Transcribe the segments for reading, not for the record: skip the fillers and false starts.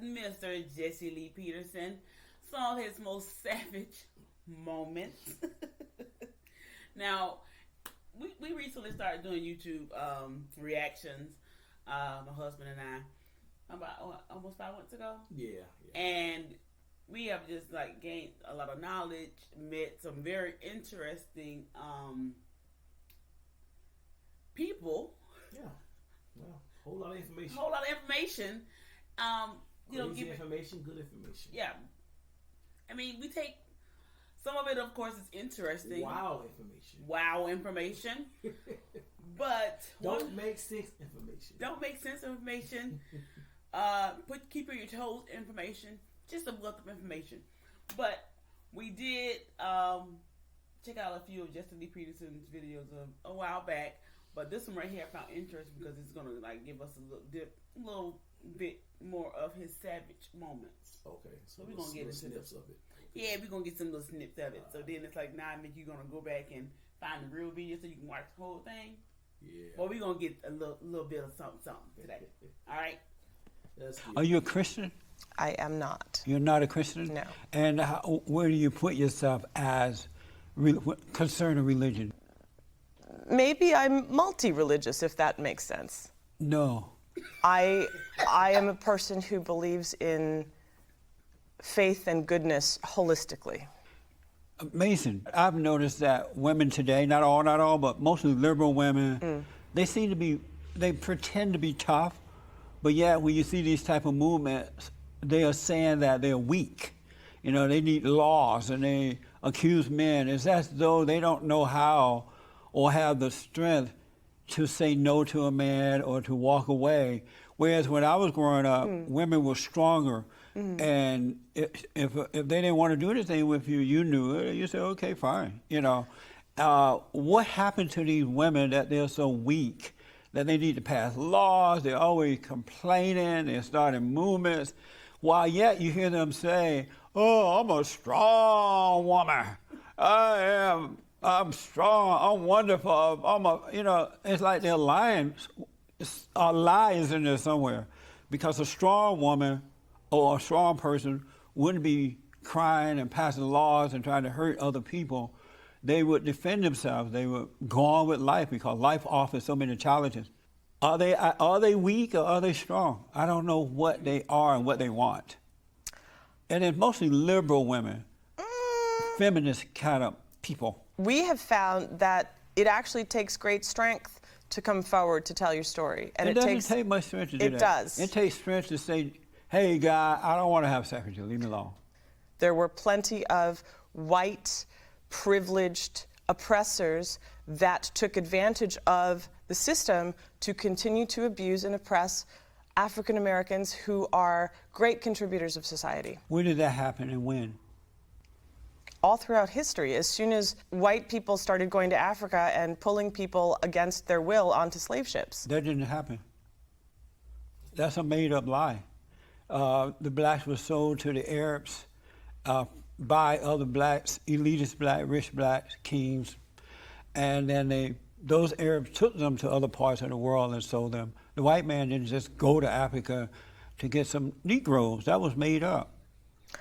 Mr. Jesse Lee Peterson saw his most savage moments. Now, we recently started doing YouTube reactions, my husband and I, about almost 5 months ago. Yeah. And we have just like gained a lot of knowledge, met some very interesting people. Yeah. Whole lot of information. Crazy information, good information. Yeah. I mean, we take some of it, of course, is interesting. Wow information. But don't make sense information. Keep on your toes information. Just a wealth of information. But we did check out a few of Jesse Lee Peterson's videos a while back. But this one right here I found interesting because it's gonna like give us a little bit more of his savage moments. Okay, so we're gonna get into snips of it. Okay. Yeah, we're gonna get some little snips of it. So then it's like now I think you're gonna go back and find the real video so you can watch the whole thing. Yeah. Well, we're gonna get a little bit of something today. All right. Are you a Christian? I am not. You're not a Christian? No. And where do you put yourself as concerning religion? Maybe I'm multi-religious, if that makes sense. No. I am a person who believes in faith and goodness holistically. Mason, I've noticed that women today, not all, but mostly liberal women, they pretend to be tough, but yet when you see these type of movements, they are saying that they're weak. You know, they need laws, and they accuse men. It's as though they don't know how or have the strength to say no to a man or to walk away. Whereas when I was growing up, women were stronger. And if they didn't want to do anything with you, you knew it. You said, okay, fine. You know, what happened to these women that they're so weak that they need to pass laws? They're always complaining. They're starting movements. While yet you hear them say, "Oh, I'm a strong woman. I'm strong. I'm wonderful. It's like they're lying. A lie is in there somewhere, because a strong woman or a strong person wouldn't be crying and passing laws and trying to hurt other people. They would defend themselves. They would go on with life because life offers so many challenges. Are they weak or are they strong? I don't know what they are and what they want. And it's mostly liberal women, feminist kind of people. We have found that it actually takes great strength to come forward to tell your story. And it doesn't take much strength to do that. It does. It takes strength to say, hey, guy, I don't want to have sex with you. Leave me alone. There were plenty of white, privileged oppressors that took advantage of the system to continue to abuse and oppress African Americans who are great contributors of society. When did that happen and when? All throughout history. As soon as white people started going to Africa and pulling people against their will onto slave ships. That didn't happen. That's a made-up lie. The blacks were sold to the Arabs by other blacks, elitist black, rich blacks, kings, and then those Arabs took them to other parts of the world and sold them. The white man didn't just go to Africa to get some Negroes. That was made up.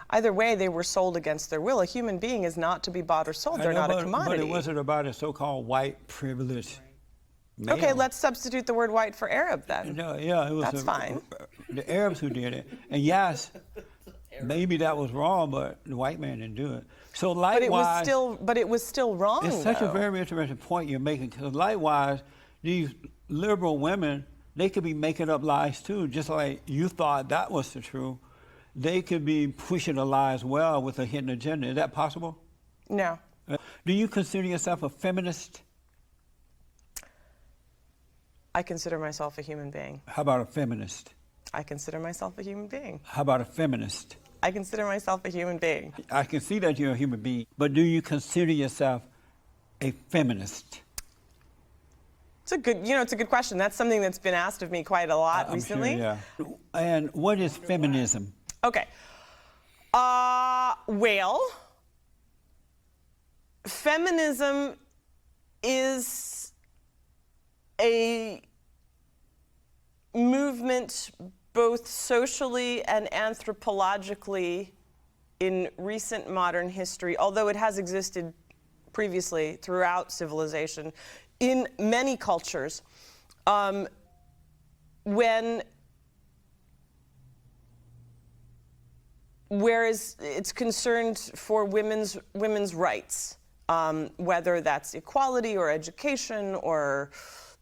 Either way, they were sold against their will. A human being is not to be bought or sold. They're not a commodity. But it wasn't about a so-called white privilege male. Okay, let's substitute the word white for Arab then. No, yeah, it was That's fine. The Arabs who did it. And yes, maybe that was wrong, but the white man didn't do it. So likewise, but it was still wrong. It's such a very interesting point you're making, because likewise, these liberal women, they could be making up lies too, just like you thought that was the truth. They could be pushing a lie as well with a hidden agenda. Is that possible? No. Do you consider yourself a feminist? I consider myself a human being. How about a feminist? I consider myself a human being. How about a feminist? I consider myself a human being. I can see that you're a human being, but do you consider yourself a feminist? It's a good question. That's something that's been asked of me quite a lot recently. Sure, yeah. And what is feminism? Okay. Well, feminism is a movement both socially and anthropologically in recent modern history, although it has existed previously throughout civilization, in many cultures, whereas it's concerned for women's rights, whether that's equality or education or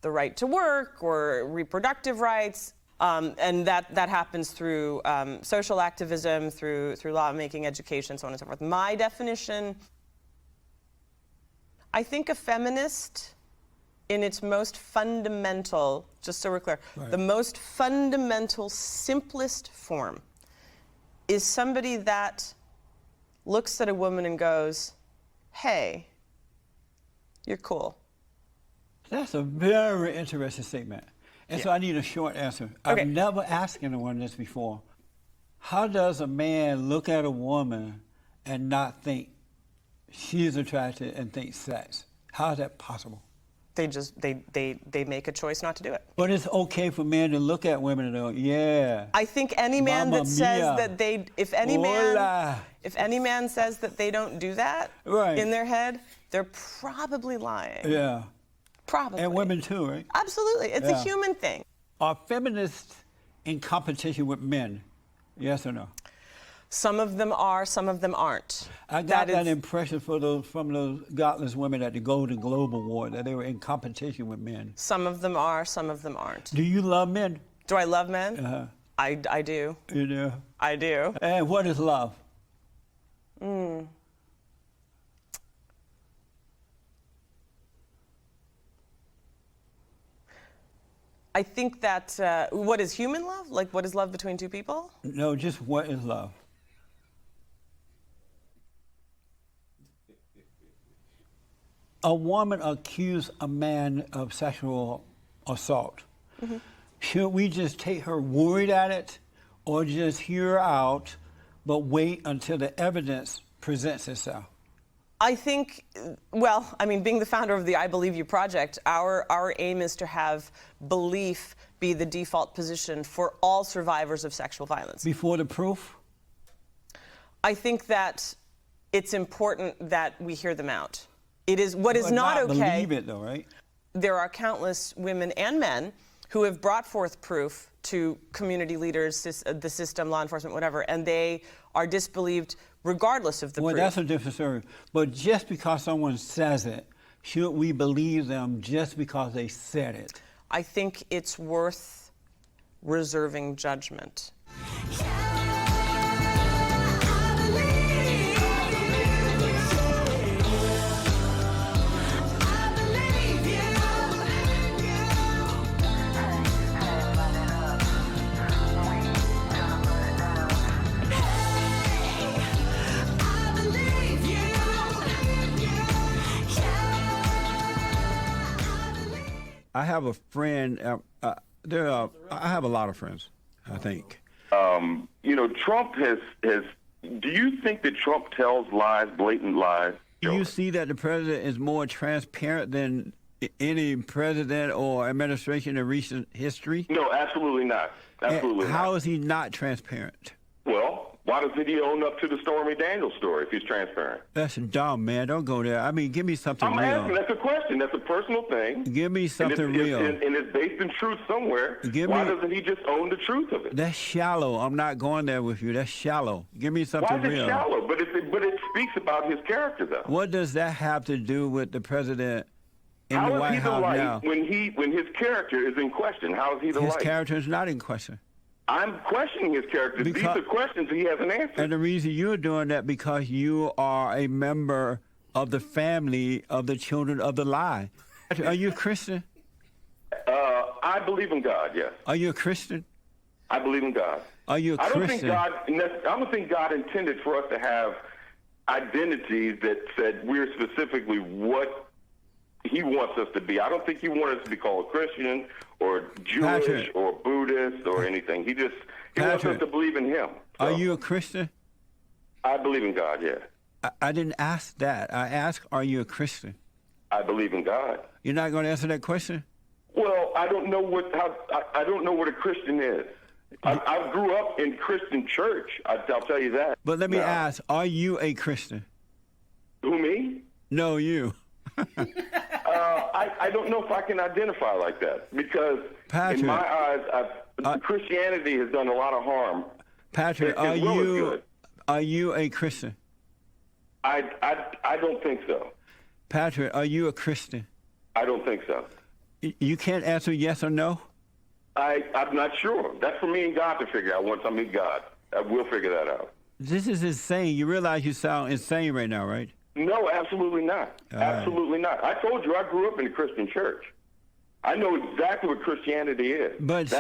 the right to work or reproductive rights, and that happens through social activism, through lawmaking, education, so on and so forth. My definition, I think a feminist, in its most fundamental, just so we're clear, right, the most fundamental, simplest form is somebody that looks at a woman and goes, hey, you're cool. That's a very interesting statement. And so I need a short answer. Okay. I've never asked anyone this before. How does a man look at a woman and not think she's attractive and think sex? How is that possible? They just, they make a choice not to do it. But it's okay for men to look at women and go, yeah. I think any man Mamma that says mia. that they, if any man says that they don't do that Right. in their head, they're probably lying. Yeah. Probably. And women too, right? Absolutely. It's a human thing. Are feminists in competition with men? Yes or no? Some of them are, some of them aren't. I got that impression from those godless women at the Golden Globe Award that they were in competition with men. Some of them are, some of them aren't. Do you love men? Do I love men? Uh-huh. I do. You do? I do. And what is love? I think that, what is human love? Like, what is love between two people? No, just what is love? A woman accused a man of sexual assault. Mm-hmm. Should we just take her word at it or just hear her out but wait until the evidence presents itself? I think, well, I mean, being the founder of the I Believe You project, our aim is to have belief be the default position for all survivors of sexual violence. Before the proof? I think that it's important that we hear them out. It is what is But not okay. Believe it though, right? There are countless women and men who have brought forth proof to community leaders, the system, law enforcement, whatever, and they are disbelieved regardless of the Well, proof. that's a different story. But just because someone says it, should we believe them just because they said it? I think it's worth reserving judgment. I have a friend. I have a lot of friends, I think. You know, Trump has. Do you think that Trump tells lies, blatant lies? Do you see that the president is more transparent than any president or administration in recent history? No, absolutely not. Absolutely How not. is he not transparent? Well, why doesn't he own up to the Stormy Daniels story if he's transparent? That's dumb, man. Don't go there. I mean, give me something I'm real. asking. That's a question. That's a personal thing. Give me something and real. And it's based in truth somewhere. Why doesn't he just own the truth of it? That's shallow. I'm not going there with you. That's shallow. Give me something Why is it real. shallow? But it speaks about his character, though. What does that have to do with the president in How the is White he the House light now? when his character is in question? How is he the His light? character is not in question. I'm questioning his character. These Because- are questions he hasn't answered. And the reason you're doing that because you are a member of the family of the children of the lie. Are you a Christian? I believe in God, yes. Are you a Christian? I believe in God. Are you a I Christian? don't think God intended for us to have identities that said we're specifically what he wants us to be. I don't think he wants us to be called Christian or Jewish Patrick. or Buddhist or anything. He wants Patrick. us to believe in him. So, Are you a Christian? I believe in God, yes. I didn't ask that. I asked, are you a Christian? I believe in God. You're not going to answer that question? Well, I don't know what a Christian is. I grew up in Christian church. I'll tell you that. But let me ask, are you a Christian? Who, me? No, you. I don't know if I can identify like that because Patrick, in my eyes, Christianity has done a lot of harm. Patrick, are you a Christian? I don't think so. Patrick, are you a Christian? I don't think so. You can't answer yes or no? I'm not sure. That's for me and God to figure out once I meet God. We'll figure that out. This is insane. You realize you sound insane right now, right? No, absolutely not. Absolutely not. I told you I grew up in a Christian church. I know exactly what Christianity is. But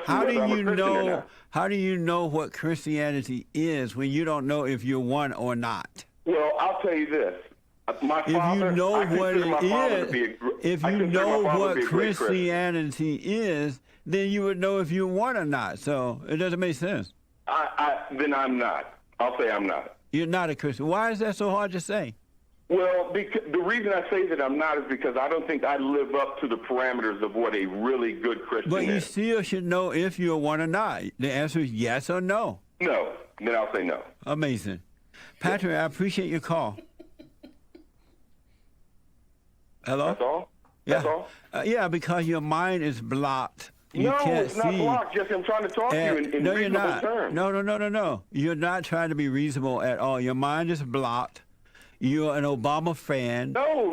how do you know? How do you know what Christianity is when you don't know if you're one or not? Well, I'll tell you this. My if father, you know I what consider my father it to be is, if you know what Christianity is, then you would know if you're one or not. So it doesn't make sense. Then I'm not. I'll say I'm not. You're not a Christian. Why is that so hard to say? Well, the reason I say that I'm not is because I don't think I live up to the parameters of what a really good Christian is. But you still should know if you're one or not. The answer is yes or no. No. Then I'll say no. Amazing. Patrick, I appreciate your call. Hello? That's all? Yeah. That's all? Yeah, because your mind is blocked. You can't it's not see. blocked, Jesse. I'm trying to talk to you in no, reasonable you're not. terms. No. You're not trying to be reasonable at all. Your mind is blocked. You're an Obama fan. No.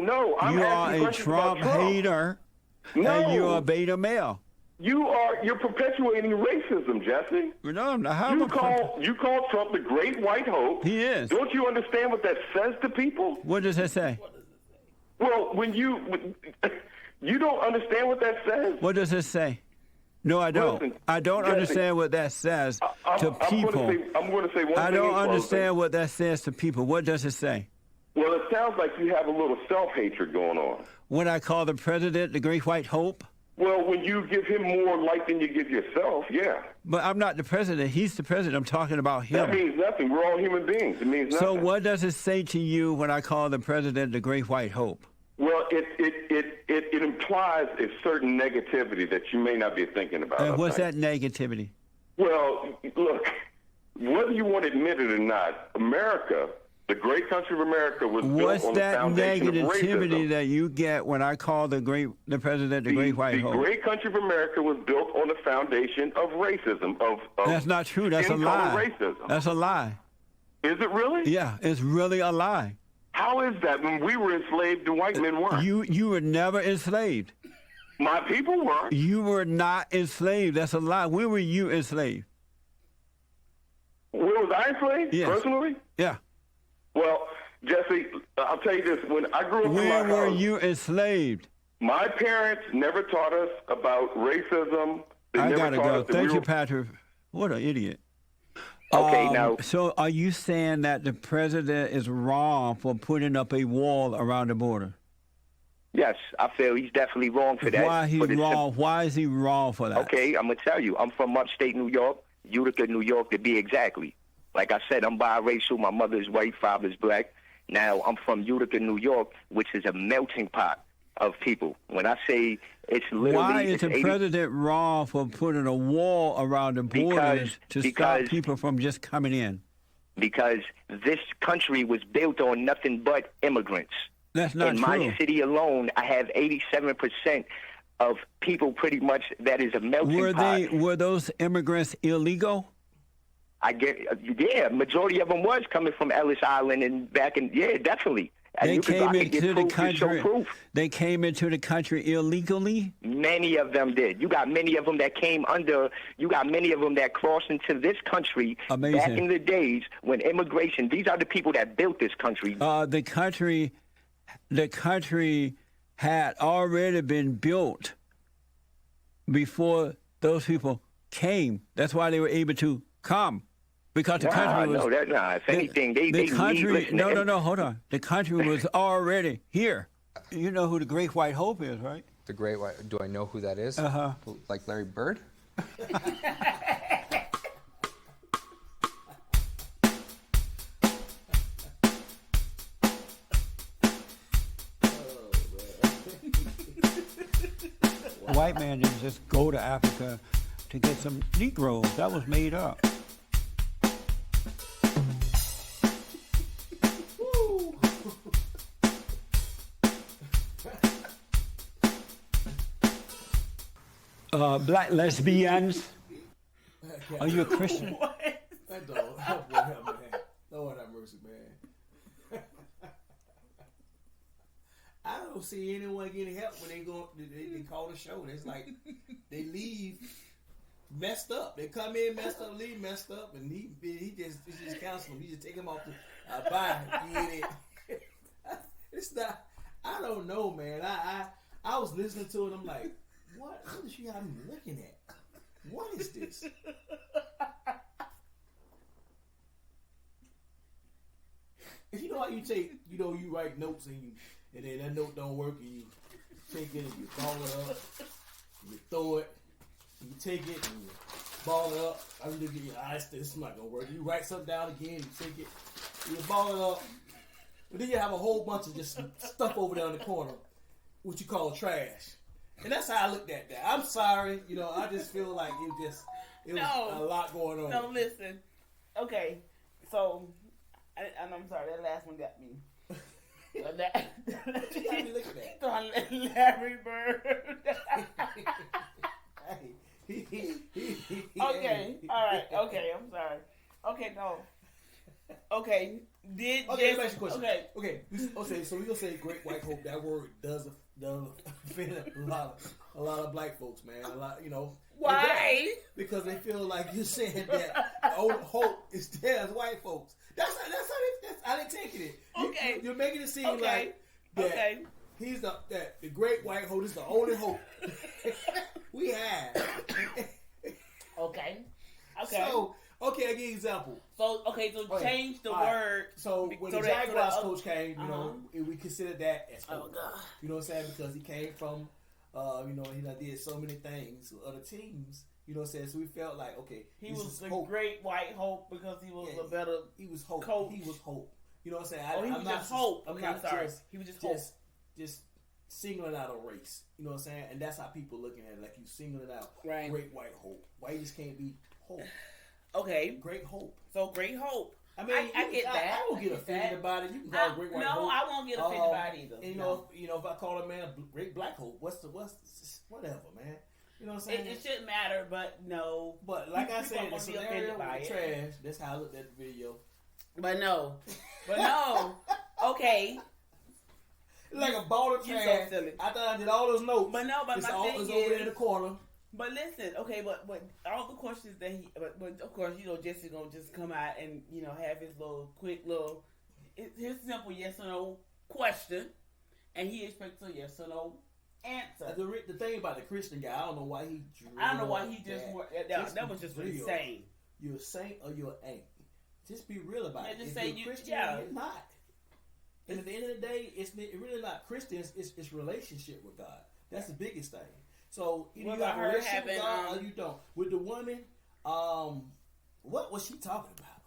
You are a Trump hater. No. And you're a beta male. You're perpetuating racism, Jesse. No, I'm not. You call Trump the great white hope. He is. Don't you understand what that says to people? What does that say? Well, when you don't understand what that says. What does it say? No, I don't. Listen, I don't Jesse, understand what that says to people. I'm going to say one thing. I don't understand what that says to people. What does it say? Well, it sounds like you have a little self-hatred going on. When I call the president the great white hope? Well, when you give him more light than you give yourself, yeah. But I'm not the president. He's the president. I'm talking about him. That means nothing. We're all human beings. It means nothing. So what does it say to you when I call the president the great white hope? Well, it implies a certain negativity that you may not be thinking about. And what's that negativity? Well, look, whether you want to admit it or not, America, the great country of America, was built on the foundation of racism. What's that negativity that you get when I call the president the great white hope? The great country of America was built on the foundation of racism. That's not true. That's a lie. Racism. That's a lie. Is it really? Yeah, it's really a lie. How is that? When we were enslaved, the white men weren't. You were never enslaved. My people were. You were not enslaved. That's a lie. Where were you enslaved? Where was I enslaved? Yes. Personally? Yeah. Well, Jesse, I'll tell you this. When I grew up Where in my were house, you enslaved? my parents never taught us about racism. They I never gotta taught go. us that Thank we you, were... Patrick. What an idiot. Okay, now... So are you saying that the president is wrong for putting up a wall around the border? Yes, I feel he's definitely wrong for that. Why he's wrong? Why is he wrong for that? Okay, I'm going to tell you. I'm from upstate New York, Utica, New York, to be exactly. Like I said, I'm biracial. My mother is white, father is black. Now, I'm from Utica, New York, which is a melting pot of people. When I say it's literally... Why is the president wrong for putting a wall around the borders to stop people from just coming in? Because this country was built on nothing but immigrants. That's not true. In my city alone, I have 87% of people pretty much that is a melting pot. Were those immigrants illegal? Yeah, majority of them was coming from Ellis Island and back in, definitely. And they came into the country. They came into the country illegally. Many of them did. You got many of them that came under. You got many of them that crossed into this country. Amazing. Back in the days when immigration. These are the people that built this country. The country had already been built before those people came. That's why they were able to come. Because the country was... If anything, they country... No, hold on. The country was already here. You know who the Great White Hope is, right? The Great White... Do I know who that is? Uh-huh. Like Larry Bird? A white man didn't just go to Africa to get some Negroes. That was made up. Black lesbians. Are you a Christian? That dog, that boy, man. Lord have mercy, man. I don't see anyone getting help when they call the show. It's like they leave messed up. They come in messed up, leave messed up, and he just counsel them. He just take him off the bye. It's not. I don't know, man. I was listening to it. I'm like, what is she got me looking at? What is this? You know how you take, you write notes and then that note don't work and you take it and you ball it up, and you throw it, and you take it and you ball it up. I look at your eyes, this is not gonna work. You write something down again, you take it, you ball it up, but then you have a whole bunch of just stuff over there in the corner, what you call trash. And that's how I looked at that. I'm sorry, I just feel like it was a lot going on. No, listen. Okay, so I'm sorry, that last one got me. What you got me looking at? Larry Bird. Okay, all right. Okay, I'm sorry. Okay, no. Okay, let me ask you a question. Okay. So we're gonna say great white hope. That word does offend a lot of black folks, man. A lot, Why? Because they feel like you're saying that the only hope is there as white folks. That's how they taking it. Okay. You're making it seem like that he's the great white hope is the only hope we have. Okay. So, I'll give you an example. So, change the word. So, when the Jaguars coach came, we considered that as hope. Oh, God. You know what I'm saying? Because he came from, he did so many things with other teams. You know what I'm saying? So we felt like, okay, he was the great white hope because he was a better he was hope. Coach. He was hope. You know what I'm saying? He was just hope. I'm sorry. He was just hope. Just singling out a race. You know what I'm saying? And that's how people looking at it. Like you singling out great white hope. White just can't be hope. Okay. Great hope. So great hope. I mean, I get that. I won't get offended about it. You can call it great white hope. No, I won't get offended by it either. And if I call a man a great black hope, what's whatever, man. You know what I'm saying? It shouldn't matter, but no. But like I said, the scenario with the trash, that's how I looked at the video. But no. Okay. Like a ball of trash. So silly. I thought I did all those notes. But no, but my thing is over there in the corner. But listen, okay, but all the questions that but of course, Jesse's gonna just come out and, have his his simple yes or no question, and he expects a yes or no answer. The thing about the Christian guy, I don't know why he drew that was just insane. You're a saint or you're an ain't. Just be real about it. Just if say you're Christian, you're not. And at the end of the day, it's really not Christians. It's relationship with God. That's the biggest thing. So either you have a relationship with God or you don't. With the woman, what was she talking about?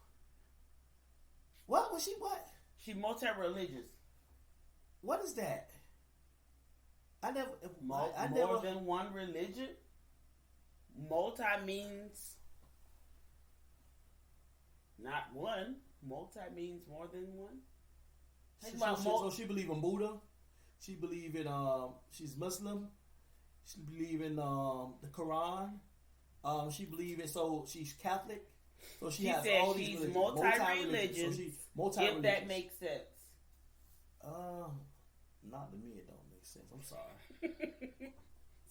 What was she? What? She multi-religious. What is that? More than one religion. Multi means not one. Multi means more than one. So she believe in Buddha. She believe in she's Muslim. She believe in the Quran. She believe in she's Catholic. So she has all these she's multi-religious. So she's multi-religious. If that makes sense. Not to me. It don't make sense. I'm sorry.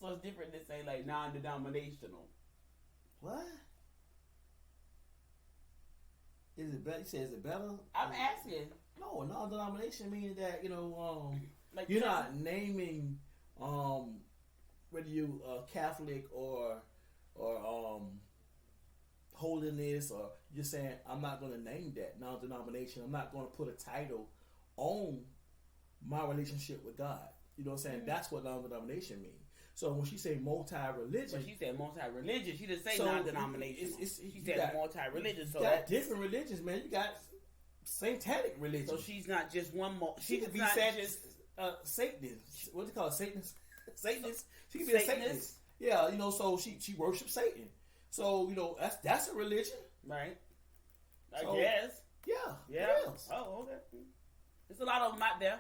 So it's different than say like non-denominational. What? Is it better? You say is it better? I'm asking. No, non-denomination means that like you're not naming whether you Catholic or holiness, or you're saying I'm not going to name that non-denomination. I'm not going to put a title on my relationship with God. You know what I'm saying? Mm-hmm. That's what non-denomination means. So when she say multi-religion, but she said multi-religion. She didn't say non-denomination. She said multi-religion. So got different religions, man. You got satanic religion. So she's not just one. She could be Satanist. What do you call it? Satanist. She could be a Satanist. Yeah, so she worships Satan. So that's a religion, right? I So- guess. yeah. Yeah. What else? Oh, okay. There's a lot of them out there.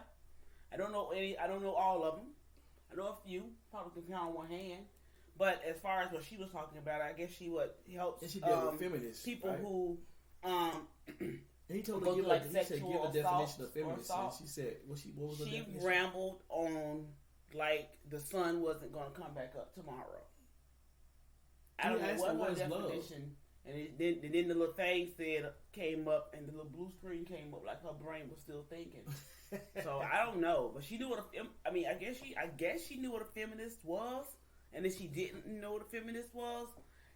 I don't know any. I don't know all of them. I know a few. Probably can count on one hand. But as far as what she was talking about, I guess she helps And she dealt with feminists, people right? who And he told her Go give through, a, like, he said, sexual give a definition assault of feminism. or And assault. she said, what was her she definition? rambled on like the sun wasn't going to come back up tomorrow. I don't know asked her what what her is love. definition. And then the little thing came up, and the little blue screen came up, like her brain was still thinking. So I don't know, but she knew what I guess she knew what a feminist was, and if she didn't know what a feminist was,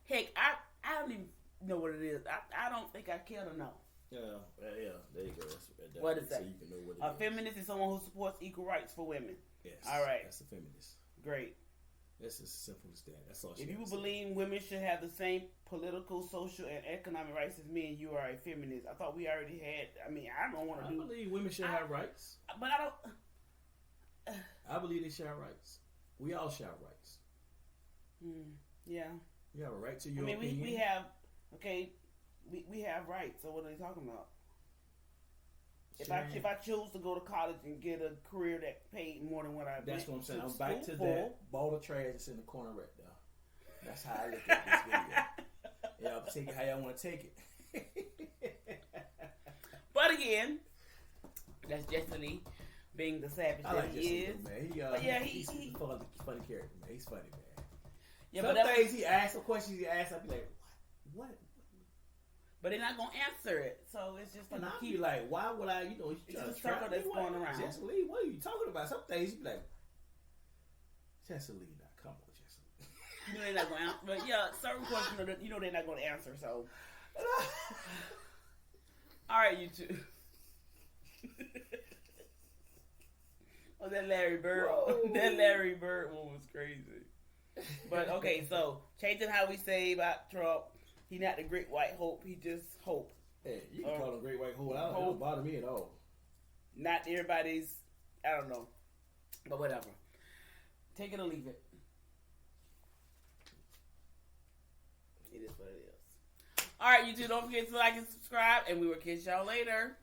heck, I don't even know what it is. I don't think I care to know. Yeah, there you go. What is so that? you can know what it A is. feminist is someone who supports equal rights for women. Yes. All right. That's a feminist. Great. That's as simple as that. That's all she If you had to say. believe women should have the same political, social, and economic rights as men, you are a feminist. I thought we already had. I mean, I don't want I to do, believe women should have rights. but I don't. I believe they should have rights. We all should have rights. Yeah. You have a right to I your mean, opinion. we have. Okay, we have rights. So what are they talking about? If I choose to go to college and get a career that paid more than what I That's what I'm saying. went I'm back to school that ball of trash that's in the corner right there. That's how I look at this video. Yeah, I'll take it how y'all want to take it. But again, that's Destiny being the savage I that like he this is. man. But yeah, he's he- a funny character, man. He's funny, man. Yeah, Some but things he asks, some questions he asks, I'll be like, what? but they're not gonna answer it. So it's just like And I'll keep be like, why would I, he's It's trying a to trap circle me. that's What? going around. Cecily, what are you talking about? Some things you be like, Cecily, now come on, Cecily. you know they're not gonna answer. But yeah, certain questions they're not gonna answer. So all right, you two. Oh, that Larry Bird. That Larry Bird one was crazy. But okay, so changing how we say about Trump. He not the great white hope. He just hope. Hey, you can call him Great White Hole. It don't bother me at all. Not everybody's. I don't know, but whatever. Take it or leave it. It is what it is. All right, you two. Don't forget to like and subscribe, and we will catch y'all later.